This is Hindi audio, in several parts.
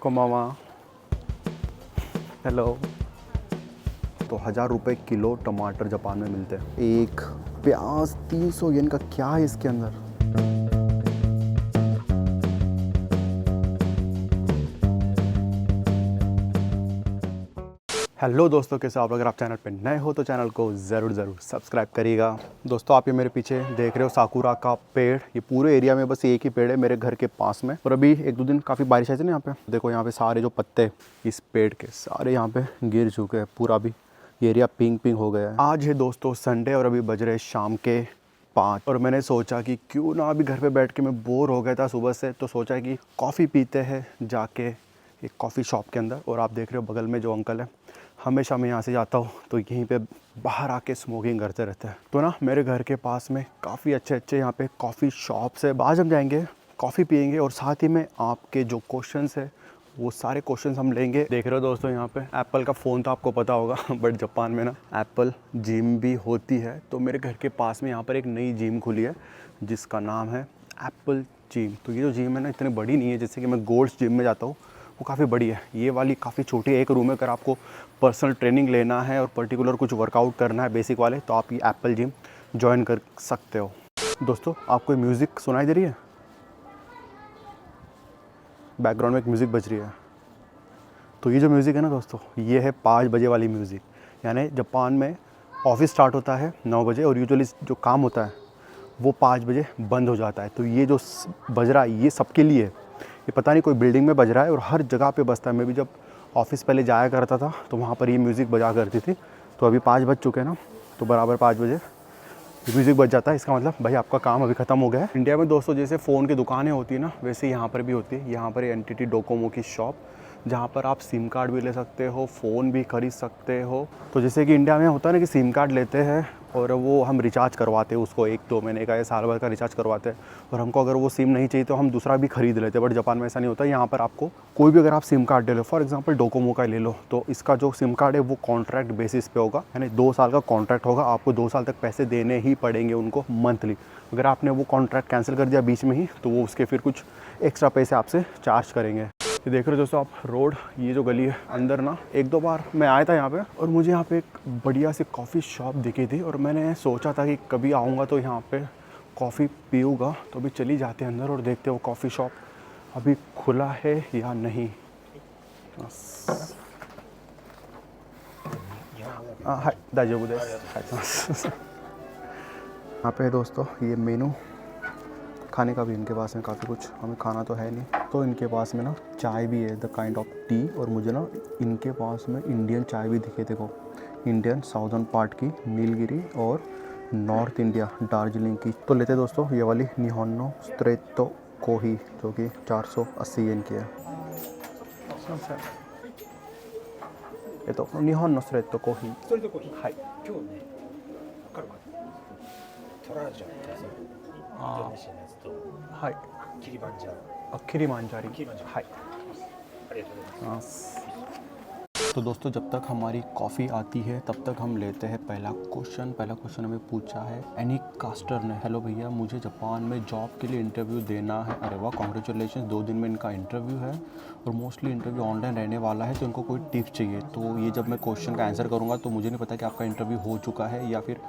कोमामा, हेलो। तो 1000 रुपये किलो टमाटर जापान में मिलते हैं। एक प्याज 300 येन का, क्या है इसके अंदर? हेलो दोस्तों, कैसे आप? अगर आप चैनल पे नए हो तो चैनल को ज़रूर सब्सक्राइब करिएगा। दोस्तों, आप ये मेरे पीछे देख रहे हो साकुरा का पेड़। ये पूरे एरिया में बस एक ही पेड़ है मेरे घर के पास में। और अभी एक दो दिन काफ़ी बारिश आई थी ना यहाँ पे। देखो यहाँ पे सारे जो पत्ते इस पेड़ के सारे यहाँ पे गिर चुके हैं। पूरा भी ये एरिया पिंक हो गया है। आज है दोस्तों संडे और अभी बज रहे शाम के 5 और मैंने सोचा कि क्यों ना अभी घर पे बैठ के, मैं बोर हो गया था सुबह से, तो सोचा कि कॉफ़ी पीते हैं जाके एक कॉफ़ी शॉप के अंदर। और आप देख रहे हो बगल में जो अंकल है, हमेशा मैं यहाँ से जाता हूँ तो यहीं पे बाहर आके स्मोकिंग करते रहते हैं। तो ना मेरे घर के पास में काफ़ी अच्छे यहाँ पे कॉफ़ी शॉप्स है। आज हम जाएंगे, कॉफ़ी पियेंगे और साथ ही में आपके जो क्वेश्चंस है वो सारे क्वेश्चंस हम लेंगे। देख रहे हो दोस्तों यहाँ पे एप्पल का फ़ोन तो आपको पता होगा बट जापान में ना एप्पल जिम भी होती है। तो मेरे घर के पास में यहाँ पर एक नई जिम खुली है जिसका नाम है एप्पल जिम। तो ये जो जिम है ना, इतनी बड़ी नहीं है जैसे कि मैं गोल्ड्स जिम में जाता हूँ, वो काफ़ी बड़ी है। ये वाली काफ़ी छोटी है, एक रूम है। अगर आपको पर्सनल ट्रेनिंग लेना है और पर्टिकुलर कुछ वर्कआउट करना है बेसिक वाले, तो आप ये एप्पल जिम ज्वाइन कर सकते हो। दोस्तों, आपको म्यूज़िक सुनाई दे रही है? बैकग्राउंड में एक म्यूज़िक बज रही है। तो ये जो म्यूज़िक है ना दोस्तों, ये है 5 बजे वाली म्यूज़िक। यानी जापान में ऑफिस स्टार्ट होता है 9 बजे और यूजुअली जो काम होता है वो 5 बजे बंद हो जाता है। तो ये जो बज रहा है ये सबके लिए है। ये पता नहीं कोई बिल्डिंग में बज रहा है और हर जगह पे बजता है। मैं भी जब ऑफिस पहले जाया करता था तो वहाँ पर ये म्यूज़िक बजा करती थी। तो अभी 5 बज चुके हैं ना, तो बराबर 5 बजे म्यूज़िक बज जाता है। इसका मतलब भाई आपका काम अभी ख़त्म हो गया है। इंडिया में दोस्तों जैसे फ़ोन की दुकानें होती है ना, वैसे यहाँ पर भी होती है। यहाँ पर एनटीटी डोकोमो की शॉप, जहाँ पर आप सिम कार्ड भी ले सकते हो, फ़ोन भी खरीद सकते हो। तो जैसे कि इंडिया में होता है ना कि सिम कार्ड लेते हैं और वो हम रिचार्ज करवाते हैं उसको, 1-2 महीने का या साल भर का रिचार्ज करवाते हैं। और हमको अगर वो सिम नहीं चाहिए तो हम दूसरा भी खरीद लेते हैं। बट जापान में ऐसा नहीं होता। यहाँ पर आपको कोई भी, अगर आप सिम कार्ड ले लो, फॉर एग्जांपल डोकोमो का ले लो, तो इसका जो सिम कार्ड है वो कॉन्ट्रैक्ट बेसिस पे होगा। यानी 2 साल का कॉन्ट्रैक्ट होगा, आपको 2 साल तक पैसे देने ही पड़ेंगे उनको मंथली। अगर आपने वो कॉन्ट्रैक्ट कैंसिल कर दिया बीच में ही तो वो उसके फिर कुछ एक्स्ट्रा पैसे आपसे चार्ज करेंगे। ये देख रहे हो दोस्तों आप रोड, ये जो गली है अंदर ना, 1-2 बार मैं आया था यहाँ पे और मुझे यहाँ पे एक बढ़िया सी कॉफ़ी शॉप दिखी थी और मैंने सोचा था कि कभी आऊँगा तो यहाँ पे कॉफ़ी पीऊँगा। तो अभी चली जाते हैं अंदर और देखते हो कॉफ़ी शॉप अभी खुला है या नहीं। हाय दाजोबु देसु। यहाँ पे दोस्तों ये मेनू, खाने का भी इनके पास में काफ़ी कुछ, हमें खाना तो है नहीं। तो इनके पास में ना चाय भी है, द काइंड ऑफ टी। और मुझे ना इनके पास में इंडियन चाय भी दिखे। देखो, इंडियन साउदर्न पार्ट की नीलगिरी और नॉर्थ इंडिया दार्जिलिंग की। तो लेते दोस्तों ये वाली निहोनो स्ट्रेटो कोही, जो कि 480 येन की है। ये तो निहोनो स्ट्रेटो कोही। हाय। हाय। किरीमांजारी। हाय। तो दोस्तों जब तक हमारी कॉफ़ी आती है तब तक हम लेते हैं पहला क्वेश्चन हमें पूछा है एनी कास्टर ने। हेलो भैया, मुझे जापान में जॉब के लिए इंटरव्यू देना है। अरे वाह, कॉन्ग्रेचुलेशन, 2 दिन में इनका इंटरव्यू है और मोस्टली इंटरव्यू ऑनलाइन रहने वाला है। तो इनको कोई टिप्स चाहिए। तो ये जब मैं क्वेश्चन का आंसर करूँगा तो मुझे नहीं पता कि आपका इंटरव्यू हो चुका है या फिर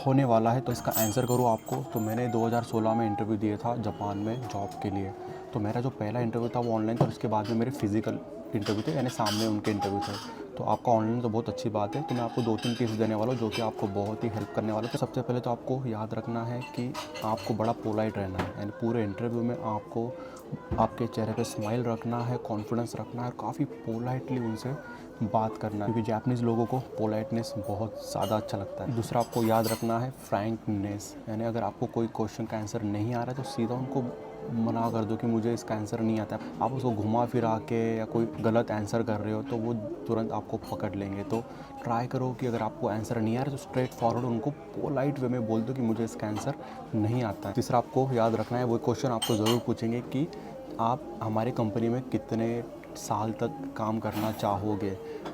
होने वाला है, तो इसका आंसर करूँ आपको। तो मैंने 2016 में इंटरव्यू दिया था जापान में जॉब के लिए। तो मेरा जो पहला इंटरव्यू था वो ऑनलाइन था और उसके बाद में मेरे फिजिकल इंटरव्यू थे, यानी सामने उनके इंटरव्यू थे। तो आपका ऑनलाइन तो बहुत अच्छी बात है। तो मैं आपको 2-3 टिप्स देने वाला हूँ जो कि आपको बहुत ही हेल्प करने वाला है। तो सबसे पहले तो आपको याद रखना है कि आपको बड़ा पोलाइट रहना है। यानी पूरे इंटरव्यू में आपको आपके चेहरे पे स्माइल रखना है, कॉन्फिडेंस रखना है, काफ़ी पोलाइटली उनसे बात करना है, क्योंकि जापानीज़ लोगों को पोलाइटनेस बहुत ज़्यादा अच्छा लगता है। दूसरा आपको याद रखना है फ्रैंकनेस। यानी अगर आपको कोई क्वेश्चन का आंसर नहीं आ रहा है तो सीधा उनको मना कर दो कि मुझे इसका आंसर नहीं आता। आप उसको घुमा फिरा के या कोई गलत आंसर कर रहे हो तो वो तुरंत आपको पकड़ लेंगे। तो ट्राई करो कि अगर आपको आंसर नहीं आ रहा तो स्ट्रेट फॉरवर्ड उनको पोलाइट वे में बोल दो कि मुझे इसका आंसर नहीं आता है। तीसरा आपको याद रखना है, वो क्वेश्चन आपको ज़रूर पूछेंगे कि आप हमारे कंपनी में कितने साल तक काम करना चाहोगे।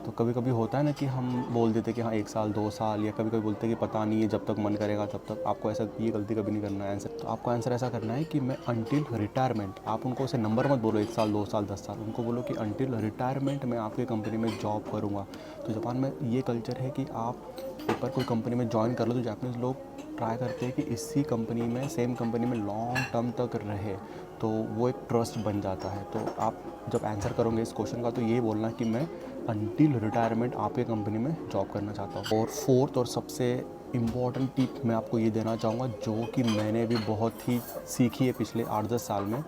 तो कभी कभी होता है ना कि हम बोल देते कि हाँ 1 साल 2 साल, या कभी कभी बोलते हैं कि पता नहीं है, जब तक मन करेगा तब तक। आपको ऐसा ये गलती कभी नहीं करना है आंसर। तो आपको आंसर ऐसा करना है कि मैं अंटिल रिटायरमेंट, आप उनको उसे नंबर मत बोलो 1 साल 2 साल 10 साल, उनको बोलो कि अंटिल रिटायरमेंट मैं आपकी कंपनी में जॉब करूँगा। तो जापान में ये कल्चर है कि आप एक बार कोई कंपनी में ज्वाइन कर लो तो जापानीज़ लोग ट्राई करते हैं कि इसी कंपनी में, सेम कंपनी में लॉन्ग टर्म तक रहे, तो वो एक ट्रस्ट बन जाता है। तो आप जब आंसर करोगे इस क्वेश्चन का तो ये बोलना कि मैं अंटिल रिटायरमेंट आपके कंपनी में जॉब करना चाहता हूँ। और फोर्थ और सबसे इम्पॉर्टेंट टिप मैं आपको ये देना चाहूँगा, जो कि मैंने भी बहुत ही सीखी है पिछले 8-10 साल में,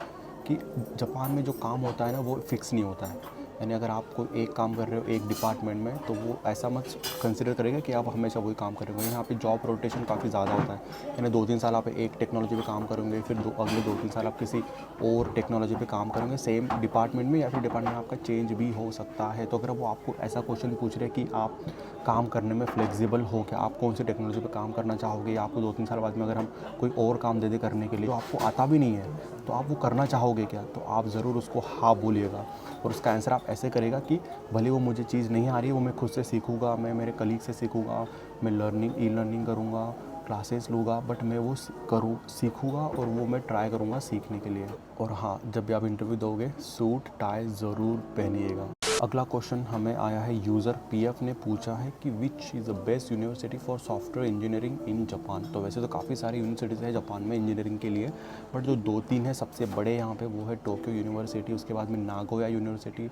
कि जापान में जो काम होता है ना वो फिक्स नहीं होता है। यानी अगर आप कोई एक काम कर रहे हो एक डिपार्टमेंट में, तो वो ऐसा मत कंसिडर करेगा कि आप हमेशा वही काम करेंगे। यहाँ पे जॉब रोटेशन काफ़ी ज़्यादा होता है। यानी 2-3 साल आप एक टेक्नोलॉजी पे काम करेंगे, फिर अगले 2-3 साल आप किसी और टेक्नोलॉजी पे काम करेंगे, सेम डिपार्टमेंट में, या फिर डिपार्टमेंट आपका चेंज भी हो सकता है। तो अगर वो आपको ऐसा क्वेश्चन पूछ रहे कि आप काम करने में फ्लेक्सिबल हो क्या, आप कौन सी टेक्नोलॉजी पे काम करना चाहोगे, या आपको 2-3 साल बाद में अगर हम कोई और काम दे दे करने के लिए, तो आपको आता भी नहीं है, तो आप वो करना चाहोगे क्या, तो आप ज़रूर उसको हाँ बोलिएगा। और उसका आंसर आप ऐसे करेगा कि भले वो मुझे चीज़ नहीं आ रही है, वो मैं खुद से सीखूंगा, मैं मेरे कलीग से सीखूंगा, मैं ई लर्निंग करूंगा, क्लासेस लूँगा, बट मैं वो सीखूंगा और वो मैं ट्राई करूंगा सीखने के लिए। और हाँ, जब भी आप इंटरव्यू दोगे सूट टाई ज़रूर पहनिएगा। अगला क्वेश्चन हमें आया है, यूज़र पीएफ ने पूछा है कि which is the best university for software engineering in Japan. तो वैसे तो काफ़ी सारी यूनिवर्सिटीज़ है जापान में इंजीनियरिंग के लिए, बट जो 2-3 है सबसे बड़े यहाँ पे, वो है टोक्यो यूनिवर्सिटी, उसके बाद में नागोया यूनिवर्सिटी,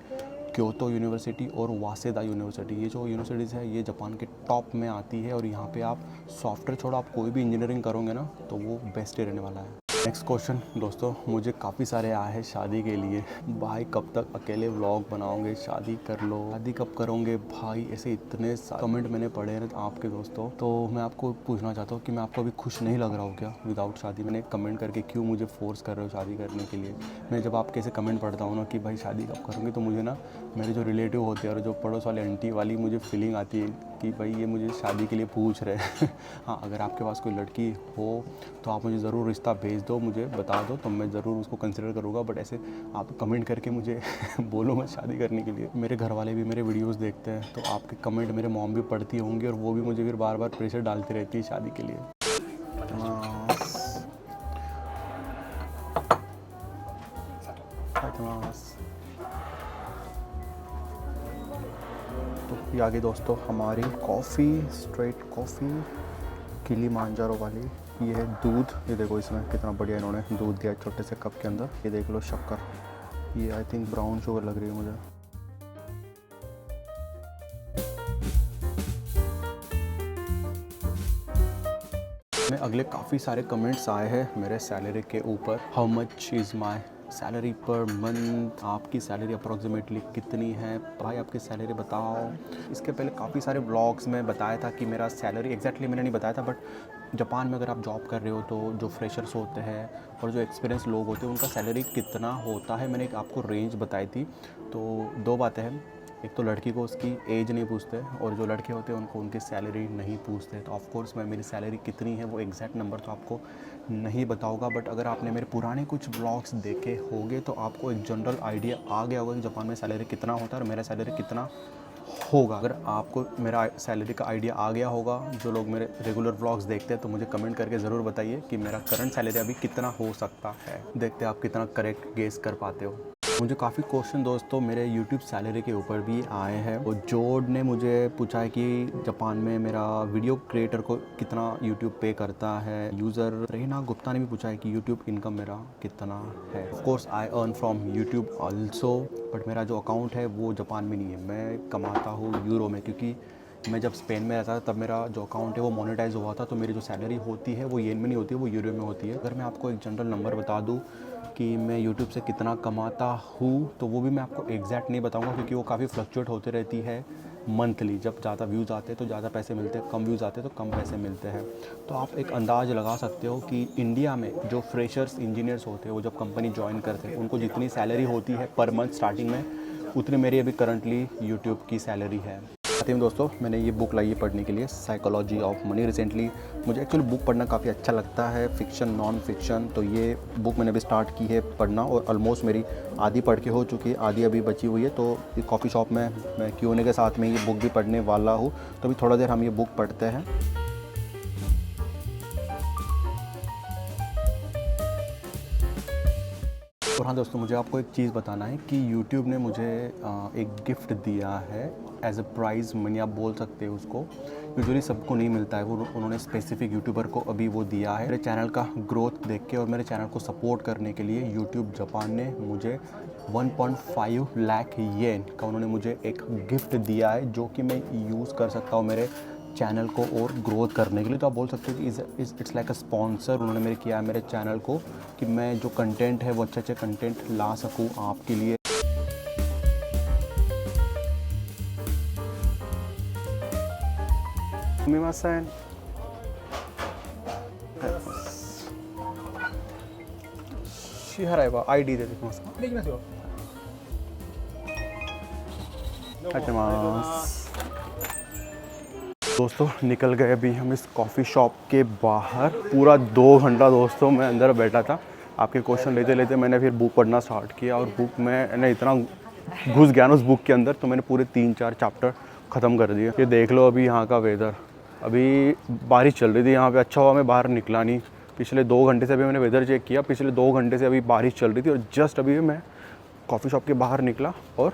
क्योतो यूनिवर्सिटी और वासेदा यूनिवर्सिटी। ये जो यूनिवर्सिटीज़ है ये जापान के टॉप में आती है, और यहाँ पे आप सॉफ्टवेयर छोड़ो आप कोई भी इंजीनियरिंग करोगे ना तो वो बेस्ट ही रहने वाला है। नेक्स्ट क्वेश्चन दोस्तों, मुझे काफ़ी सारे आए हैं शादी के लिए। भाई कब तक अकेले व्लॉग बनाओगे, शादी कर लो, शादी कब करोगे भाई, ऐसे इतने कमेंट मैंने पढ़े हैं आपके दोस्तों। तो मैं आपको पूछना चाहता हूँ कि मैं आपको अभी खुश नहीं लग रहा हूँ क्या विदाउट शादी। मैंने कमेंट करके क्यों मुझे फोर्स कर रहे हो शादी करने के लिए। मैं जब आपके ऐसे कमेंट पढ़ता हूँ ना कि भाई शादी कब करोगे, तो मुझे ना मेरे जो रिलेटिव होते हैं और जो पड़ोस वाले आंटी वाली मुझे फीलिंग आती है कि भाई ये मुझे शादी के लिए पूछ रहे हैं। हाँ, अगर आपके पास कोई लड़की हो तो आप मुझे ज़रूर रिश्ता भेज दो, मुझे बता दो, तो मैं ज़रूर उसको कंसिडर करूँगा। बट ऐसे आप कमेंट करके मुझे बोलो मत शादी करने के लिए। मेरे घर वाले भी मेरे वीडियोस देखते हैं, तो आपके कमेंट मेरे मॉम भी पढ़ती होंगी, और वो भी मुझे फिर बार बार प्रेशर डालती रहती है शादी के लिए। तो ये आगे दोस्तों हमारी कॉफ़ी, स्ट्रेट कॉफ़ी किलिमांजारो वाली। ये है दूध, ये देखो इसमें कितना बढ़िया इन्होंने दूध दिया छोटे से कप के अंदर। ये देख लो शक्कर, ये आई थिंक ब्राउन शुगर लग रही है मुझे। में अगले काफ़ी सारे कमेंट्स आए हैं मेरे सैलरी के ऊपर। How much is my salary per month, आपकी सैलरी अप्रॉक्सीमेटली कितनी है भाई, आपकी सैलरी बताओ। इसके पहले काफ़ी सारे व्लॉग्स में बताया था कि मेरा सैलरी एग्जैक्टली मैंने नहीं बताया था, बट जापान में अगर आप जॉब कर रहे हो तो जो फ्रेशर्स होते हैं और जो एक्सपीरियंस लोग होते हैं उनका सैलरी कितना होता है, मैंने एक आपको रेंज बताई थी। तो 2 बातें हैं, एक तो लड़की को उसकी एज नहीं पूछते, और जो लड़के होते हैं उनको उनकी सैलरी नहीं पूछते। तो ऑफकोर्स मैं मेरी सैलरी कितनी है वो एग्जैक्ट नंबर तो आपको नहीं बताऊंगा, बट अगर आपने मेरे पुराने कुछ ब्लॉग्स देखे होंगे तो आपको एक जनरल आइडिया आ गया होगा कि जापान में सैलरी कितना होता है और मेरा सैलरी कितना होगा। अगर आपको मेरा सैलरी का आइडिया आ गया होगा, जो लोग मेरे रेगुलर व्लॉग्स देखते हैं, तो मुझे कमेंट करके ज़रूर बताइए कि मेरा करंट सैलरी अभी कितना हो सकता है। देखते हैं आप कितना करेक्ट गेस कर पाते हो। मुझे काफ़ी क्वेश्चन दोस्तों मेरे YouTube सैलरी के ऊपर भी आए हैं। और जोड ने मुझे पूछा है कि जापान में मेरा वीडियो क्रिएटर को कितना YouTube पे करता है। यूज़र रेना गुप्ता ने भी पूछा है कि YouTube इनकम मेरा कितना है। Of course I earn from YouTube also, but मेरा जो अकाउंट है वो जापान में नहीं है, मैं कमाता हूँ यूरो में, क्योंकि मैं जब स्पेन में रहता था तब मेरा जो अकाउंट है वो मोनेटाइज हुआ था, तो मेरी जो सैलरी होती है वो येन में नहीं होती है, वो यूरो में होती है। अगर मैं आपको एक जनरल नंबर बता दूँ कि मैं YouTube से कितना कमाता हूँ, तो वो भी मैं आपको एग्जैक्ट नहीं बताऊँगा, क्योंकि वो काफ़ी फ्लक्चुएट होती रहती है मंथली। जब ज़्यादा व्यूज़ आते हैं तो ज़्यादा पैसे मिलते हैं, कम व्यूज़ आते हैं तो कम पैसे मिलते हैं। तो आप एक अंदाज़ लगा सकते हो कि इंडिया में जो फ्रेशर्स इंजीनियर्स होते हैं, वो जब कंपनी ज्वाइन करते हैं, उनको जितनी सैलरी होती है पर मंथ स्टार्टिंग में, उतनी मेरी अभी करंटली यूट्यूब की सैलरी है। साथ में दोस्तों मैंने ये बुक लाई है पढ़ने के लिए, साइकोलॉजी ऑफ मनी। रिसेंटली मुझे एक्चुअली बुक पढ़ना काफ़ी अच्छा लगता है, फ़िक्शन नॉन फिक्शन। तो ये बुक मैंने अभी स्टार्ट की है पढ़ना और ऑलमोस्ट मेरी आधी पढ़ के हो चुकी है, आधी अभी बची हुई है। तो कॉफ़ी शॉप में मैं Q&A के साथ में ये बुक भी पढ़ने वाला हूँ। तो अभी थोड़ा देर हम ये बुक पढ़ते हैं। और हाँ दोस्तों, मुझे आपको एक चीज़ बताना है कि YouTube ने मुझे एक गिफ्ट दिया है एज अ प्राइज़ मनी, आप बोल सकते हो उसको। यूजुअली सबको नहीं मिलता है, वो उन्होंने स्पेसिफिक यूट्यूबर को अभी वो दिया है। मेरे चैनल का ग्रोथ देख के और मेरे चैनल को सपोर्ट करने के लिए यूट्यूब जापान ने मुझे 1.5 लाख येन का उन्होंने मुझे एक गिफ्ट दिया है, जो कि मैं यूज़ कर सकता हूँ मेरे चैनल को और ग्रोथ करने के लिए। तो आप बोल सकते हो कि इट्स लाइक अ स्पॉन्सर उन्होंने मेरे किया है मेरे चैनल को, कि मैं जो कंटेंट है वो अच्छे कंटेंट ला सकूं आपके लिए। आईडी दे देते दोस्तों। निकल गए अभी हम इस कॉफ़ी शॉप के बाहर। पूरा 2 घंटा दोस्तों मैं अंदर बैठा था। आपके क्वेश्चन लेते लेते मैंने फिर बुक पढ़ना स्टार्ट किया और बुक में मैंने इतना घुस गया ना उस बुक के अंदर, तो मैंने पूरे 3-4 चैप्टर ख़त्म कर दिए। ये देख लो अभी यहाँ का वेदर, अभी बारिश चल रही थी यहाँ पे। अच्छा हुआ मैं बाहर निकला नहीं। पिछले 2 घंटे से अभी मैंने वेदर चेक किया, पिछले 2 घंटे से अभी बारिश चल रही थी और जस्ट अभी मैं कॉफ़ी शॉप के बाहर निकला और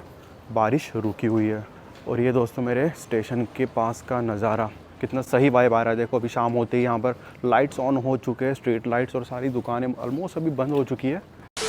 बारिश रुकी हुई है। और ये दोस्तों मेरे स्टेशन के पास का नज़ारा, कितना सही वाइब आ रहा है। देखो अभी शाम होते ही यहाँ पर लाइट्स ऑन हो चुके हैं, स्ट्रीट लाइट्स, और सारी दुकानें ऑलमोस्ट अभी बंद हो चुकी है।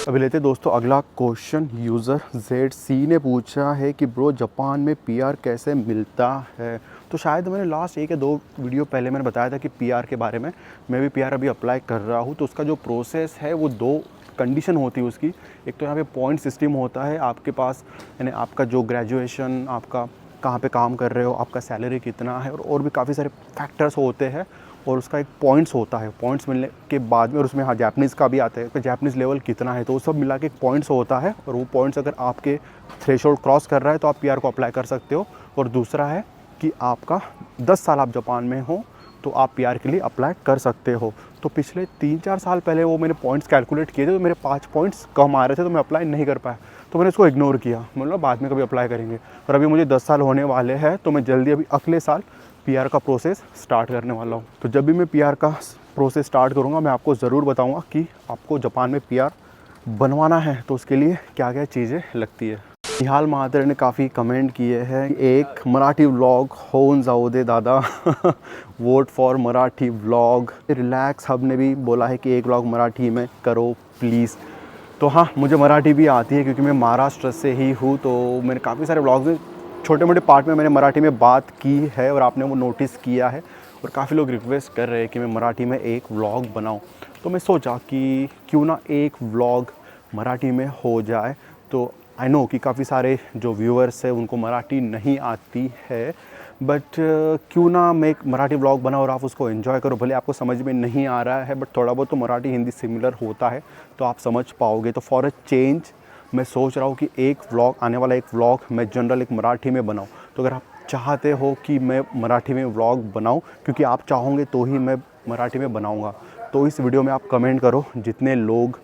अभी लेते दोस्तों अगला क्वेश्चन। यूज़र ZC ने पूछा है कि ब्रो जापान में PR कैसे मिलता है। तो शायद मैंने लास्ट 1 या 2 वीडियो पहले मैंने बताया था कि PR के बारे में। मैं भी PR अभी अप्लाई कर रहा हूँ। तो उसका जो प्रोसेस है वो 2 कंडीशन होती है उसकी। एक तो यहाँ पे पॉइंट सिस्टम होता है आपके पास, यानी आपका जो ग्रेजुएशन, आपका कहाँ पे काम कर रहे हो, आपका सैलरी कितना है, और भी काफ़ी सारे फैक्टर्स होते हैं। और उसका एक पॉइंट्स होता है, पॉइंट्स मिलने के बाद में, और उसमें हाँ जापनीज़ का भी आता है कि जापनीज़ लेवल कितना है। तो वो सब मिला के एक पॉइंट्स होता है, और वो पॉइंट्स अगर आपके थ्रेशोल्ड क्रॉस कर रहा है तो आप PR को अप्लाई कर सकते हो। और दूसरा है कि आपका 10 साल आप जापान में हो तो आप PR के लिए अप्लाई कर सकते हो। तो पिछले 3-4 साल पहले वो मैंने पॉइंट्स कैलकुलेट किए थे, तो मेरे 5 पॉइंट्स कम आ रहे थे, तो मैं अप्लाई नहीं कर पाया। तो मैंने इसको इग्नोर किया, मतलब बाद में कभी अप्लाई करेंगे। और अभी मुझे 10 साल होने वाले हैं, तो मैं जल्दी अभी अगले साल PR का प्रोसेस स्टार्ट करने वाला हूँ। तो जब भी मैं PR का प्रोसेस स्टार्ट करूँगा, मैं आपको ज़रूर बताऊँगा कि आपको जापान में PR बनवाना है तो उसके लिए क्या क्या चीज़ें लगती है। निहाल महातर ने काफ़ी कमेंट किए हैं, एक मराठी व्लॉग होऊन जाऊ दे दादा vote for Marathi vlog. Relax hub ने भी बोला है कि एक व्लॉग मराठी में करो प्लीज़। तो हाँ, मुझे मराठी भी आती है क्योंकि मैं महाराष्ट्र से ही हूँ। तो मैंने काफ़ी सारे व्लॉग्स में छोटे मोटे पार्ट में मैंने मराठी में बात की है और आपने वो नोटिस किया है। और काफ़ी लोग रिक्वेस्ट कर रहे हैं कि मैं मराठी में एक व्लॉग बनाऊँ। तो मैं सोचा कि क्यों ना एक व्लॉग मराठी में हो जाए। तो आई नो कि काफ़ी सारे जो व्यूअर्स हैं उनको मराठी नहीं आती है, बट क्यों ना मैं एक मराठी व्लॉग बनाऊँ और आप उसको एंजॉय करो। भले आपको समझ में नहीं आ रहा है, बट थोड़ा बहुत तो मराठी हिंदी सिमिलर होता है, तो आप समझ पाओगे। तो फॉर अ चेंज मैं सोच रहा हूँ कि एक व्लॉग, आने वाला एक व्लॉग मैं जनरल एक मराठी में बनाऊँ। तो अगर आप चाहते हो कि मैं मराठी में व्लॉग बनाऊँ, क्योंकि आप चाहोगे तो ही मैं मराठी में बनाऊँगा, तो इस वीडियो में आप कमेंट करो। जितने लोग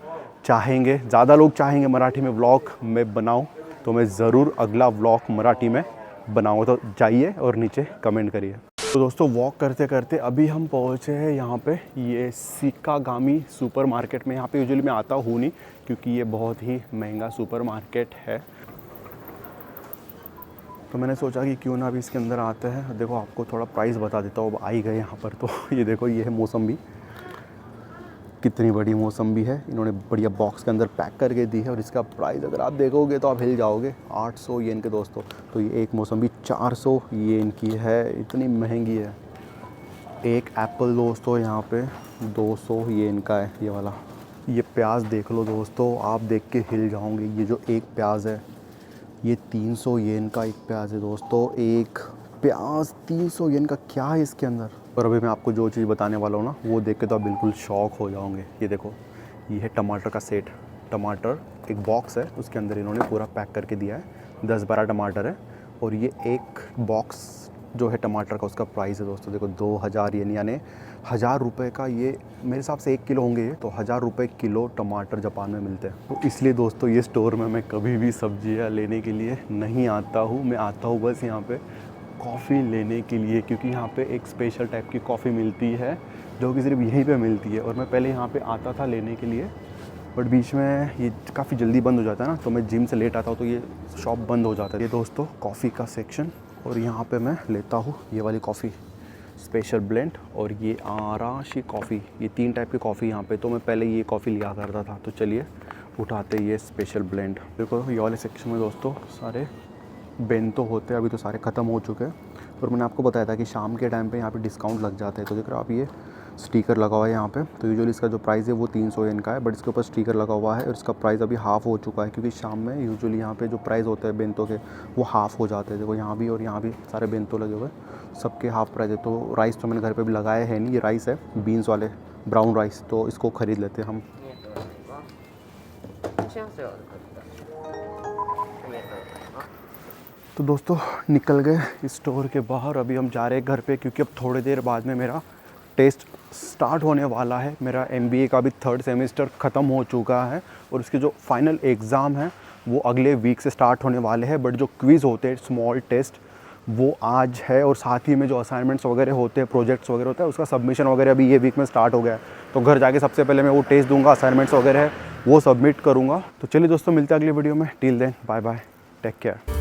चाहेंगे, ज़्यादा लोग चाहेंगे मराठी में व्लॉग मैं बनाऊं, तो मैं ज़रूर अगला व्लॉग मराठी में बनाऊंगा। तो जाइए और नीचे कमेंट करिए। तो दोस्तों वॉक करते करते अभी हम पहुँचे हैं यहाँ पे, ये सिकागामी सुपर मार्केट में। यहाँ पे यूजुअली मैं आता हूँ नहीं, क्योंकि ये बहुत ही महंगा सुपर मार्केट है। तो मैंने सोचा कि क्यों ना अभी इसके अंदर आते हैं। देखो आपको थोड़ा प्राइस बता देता हूँ। अब आ ही गए यहाँ पर, तो ये देखो, ये है मौसम्बी। कितनी बड़ी मौसम्बी है, इन्होंने बढ़िया बॉक्स के अंदर पैक करके दी है। और इसका प्राइस अगर आप देखोगे तो आप हिल जाओगे, 800 येन के दोस्तों। तो ये एक मौसम्बी 400 येन की है, इतनी महंगी है। एक एप्पल दोस्तों यहाँ पे 200 येन का है, ये वाला। ये प्याज देख लो दोस्तों, आप देख के हिल जाओगे। ये जो एक प्याज है, ये 300 येन का एक प्याज है दोस्तों। एक प्याज 300 येन का, क्या है इसके अंदर। और अभी मैं आपको जो चीज़ बताने वाला हूँ ना, वो देख के तो आप बिल्कुल शॉक हो जाओगे। ये देखो, ये है टमाटर का सेट। टमाटर एक बॉक्स है, उसके अंदर इन्होंने पूरा पैक करके दिया है। 10-12 टमाटर है, और ये एक बॉक्स जो है टमाटर का उसका प्राइस है दोस्तों, देखो 2000 येन, यानी 1000 रुपये का ये मेरे हिसाब से 1 किलो होंगे ये, तो 1000 रुपये किलो टमाटर जापान में मिलते हैं। तो इसलिए दोस्तों ये स्टोर में मैं कभी भी सब्जियां लेने के लिए नहीं आता हूँ। मैं आता हूँ बस यहाँ पे कॉफ़ी लेने के लिए, क्योंकि यहाँ पे एक स्पेशल टाइप की कॉफ़ी मिलती है जो कि सिर्फ यहीं पे मिलती है। और मैं पहले यहाँ पे आता था लेने के लिए, बट बीच में ये काफ़ी जल्दी बंद हो जाता है ना, तो मैं जिम से लेट आता हूँ तो ये शॉप बंद हो जाता है। ये दोस्तों कॉफ़ी का सेक्शन, और यहाँ पे मैं लेता हूँ ये वाली कॉफ़ी स्पेशल ब्लेंड और ये आराशी कॉफ़ी। ये 3 टाइप की कॉफ़ी यहाँ पे, तो मैं पहले ये कॉफ़ी लिया करता था। तो चलिए उठाते ये स्पेशल ब्लेंड। देखो ये वाले सेक्शन में दोस्तों सारे बेंतो होते हैं, अभी तो सारे ख़त्म हो चुके हैं। और मैंने आपको बताया था कि शाम के टाइम पे यहाँ पे डिस्काउंट लग जाता है। तो देख रहे हो आप, ये स्टिकर लगा हुआ है यहाँ पे। तो यूजुअली इसका जो प्राइस है वो 300 येन का है, बट इसके ऊपर स्टिकर लगा हुआ है और इसका प्राइस अभी हाफ़ हो चुका है, क्योंकि शाम में यूजुअली यहाँ पे जो प्राइस होते हैं बेंतो के वो हाफ़ हो जाते हैं। देखो यहाँ भी और यहाँ भी सारे बेंतो लगे हुए हैं, सबके हाफ़ प्राइस है। तो राइस तो मैंने घर पर भी लगाया है नहीं, ये राइस है बीन्स वाले ब्राउन राइस, तो इसको ख़रीद लेते हैं हम। तो दोस्तों निकल गए इस स्टोर के बाहर, अभी हम जा रहे हैं घर पे, क्योंकि अब थोड़ी देर बाद में मेरा टेस्ट स्टार्ट होने वाला है। मेरा MBA का भी 3rd सेमेस्टर ख़त्म हो चुका है और उसके जो फाइनल एग्ज़ाम हैं वो अगले वीक से स्टार्ट होने वाले हैं। बट जो क्विज़ होते हैं स्मॉल टेस्ट वो आज है, और साथ ही में जो असाइनमेंट्स वगैरह होते हैं, प्रोजेक्ट्स वगैरह होता है, उसका सबमिशन वगैरह अभी ये वीक में स्टार्ट हो गया है। तो घर जाके सबसे पहले मैं वो टेस्ट दूंगा, असाइनमेंट्स वगैरह है वो सबमिट करूँगा। तो चलिए दोस्तों मिलते हैं अगली वीडियो में। Till then bye bye, take care.